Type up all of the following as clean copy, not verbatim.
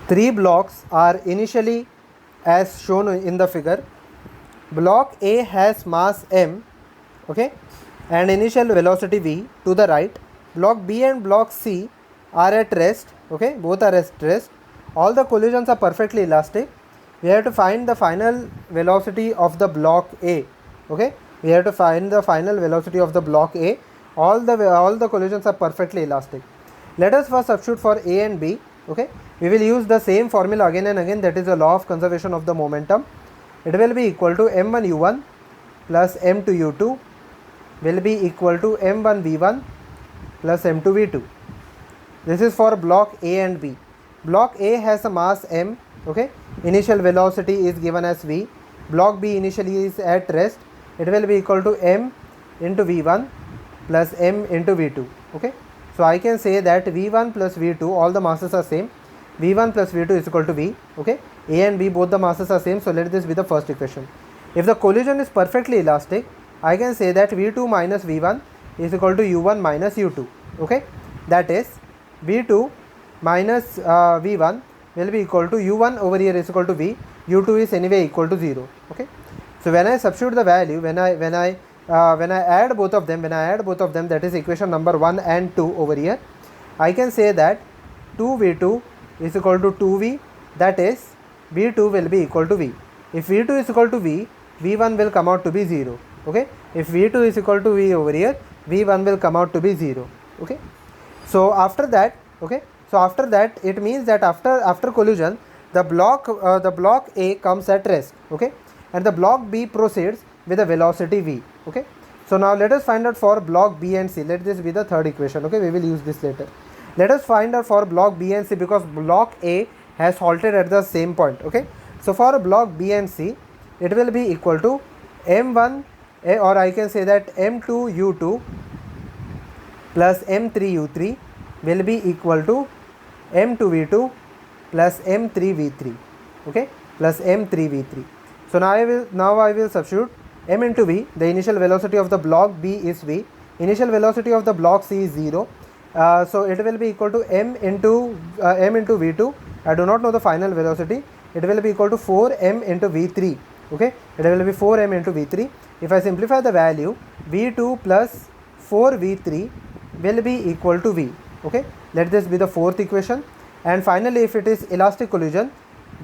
Three blocks are initially as shown in the figure. Block A has mass m, okay, and initial velocity v to the right. Block B and block C are at rest, okay, both are at rest. All the collisions are perfectly elastic. We have to find the final velocity of the block A, okay. We have to find the final velocity of the block A. All the collisions are perfectly elastic. Let us first substitute for A and B, okay. We will use the same formula again and again, that is the law of conservation of the momentum. It will be equal to m1 u1 plus m2 u2 will be equal to m1 v1 plus m2 v2. This is for block A and B. Block A has a mass m, okay. Initial velocity is given as v. Block B initially is at rest. It will be equal to m into v1 plus m into v2, okay. So I can say that v1 plus v2, all the masses are same. v1 plus v2 is equal to v, okay. A and B, both the masses are same, so let this be the first equation. If the collision is perfectly elastic, I can say that v2 minus v1 is equal to u1 minus u2, okay. That is v2 minus v1 will be equal to u1 over here is equal to v, u2 is anyway equal to 0, okay. So when I substitute the value, when I add both of them, that is equation number 1 and 2 over here, I can say that 2v2 is equal to 2v, that is v2 will be equal to v. If v2 is equal to v, v1 will come out to be 0, okay. If v2 is equal to v over here, v1 will come out to be 0, okay. So after that, okay, so after that it means that after collision, the block A comes at rest, okay, and the block B proceeds with a velocity v, okay. So now let us find out for block B and C. Let this be the third equation, okay. We will use this later. Let us find out for block B and C, because block A has halted at the same point, okay. So for block B and C, it will be equal to m1, or I can say that m2 u2 plus m3 u3 will be equal to m2 v2 plus m3 v3, okay, plus m3 v3. So now I will substitute m into v. The initial velocity of the block B is v. Initial velocity of the block C is 0. So it will be equal to m into v2. I do not know the final velocity. It will be equal to 4m into v3, okay. It will be 4m into v3. If I simplify the value, v2 plus 4v3 will be equal to v, okay. Let this be the fourth equation. And finally, if it is elastic collision,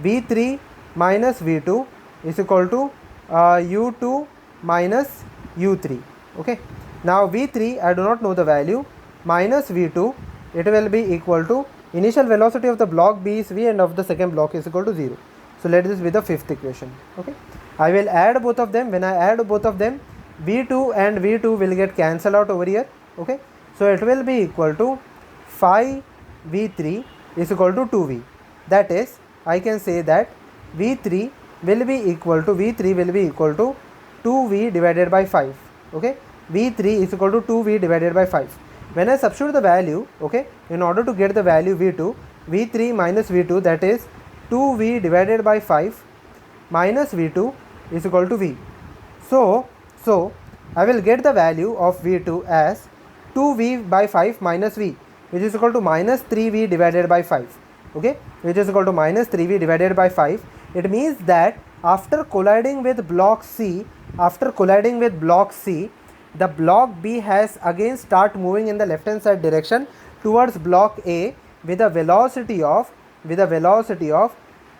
v3 minus v2 is equal to u2 minus u3, okay. Now v3, I do not know the value, minus v2, it will be equal to, initial velocity of the block B is v and of the second block is equal to 0. So let this be the fifth equation, okay. I will add both of them. When I add both of them, v2 and v2 will get cancelled out over here, okay. So it will be equal to 5v3 is equal to 2v. That is, I can say that v3 will be equal to 2v divided by 5, okay. v3 is equal to 2v divided by 5. When I substitute the value, okay, in order to get the value v2, v3 minus v2, that is 2v divided by 5 minus v2 is equal to v. So I will get the value of v2 as 2v by 5 minus v, which is equal to minus 3v divided by 5, okay, which is equal to minus 3v divided by 5. It means that after colliding with block C, the block B has again start moving in the left hand side direction towards block A with a velocity of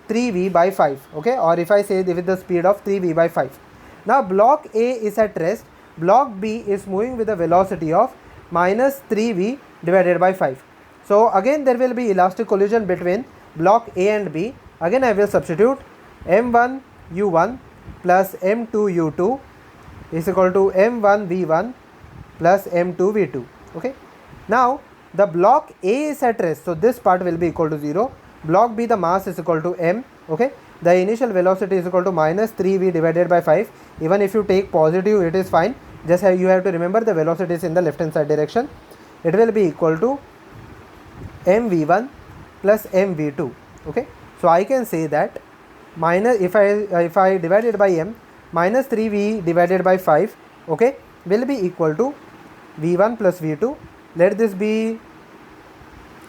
3v by 5, okay, or if I say with the speed of 3v by 5. Now block A is at rest, block B is moving with a velocity of minus 3v divided by 5. So again there will be elastic collision between block A and B. Again I will substitute m1 u1 plus m2 u2 is equal to m1 v1 plus m2 v2, okay. Now the block A is at rest, so this part will be equal to 0. Block B, the mass is equal to m, okay. The initial velocity is equal to minus 3v divided by 5. Even if you take positive, it is fine. Just you have to remember the velocity is in the left hand side direction. It will be equal to mv1 plus mv2, okay. So I can say that minus, if I divide it by m, minus 3v divided by 5, okay, will be equal to v1 plus v2. Let this be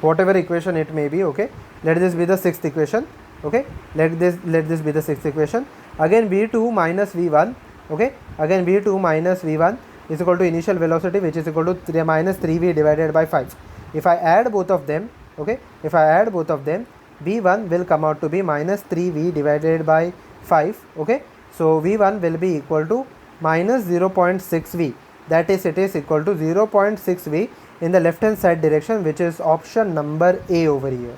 whatever equation it may be, okay. let this be the sixth equation. Okay, let this be the sixth equation. Again v2 minus v1, okay, again v2 minus v1 is equal to initial velocity, which is equal to minus 3v divided by 5. If I add both of them, okay, if I add both of them, v1 will come out to be minus 3v divided by 5. Okay, so v1 will be equal to minus 0.6v, that is, it is equal to 0.6v in the left hand side direction, which is option number A over here.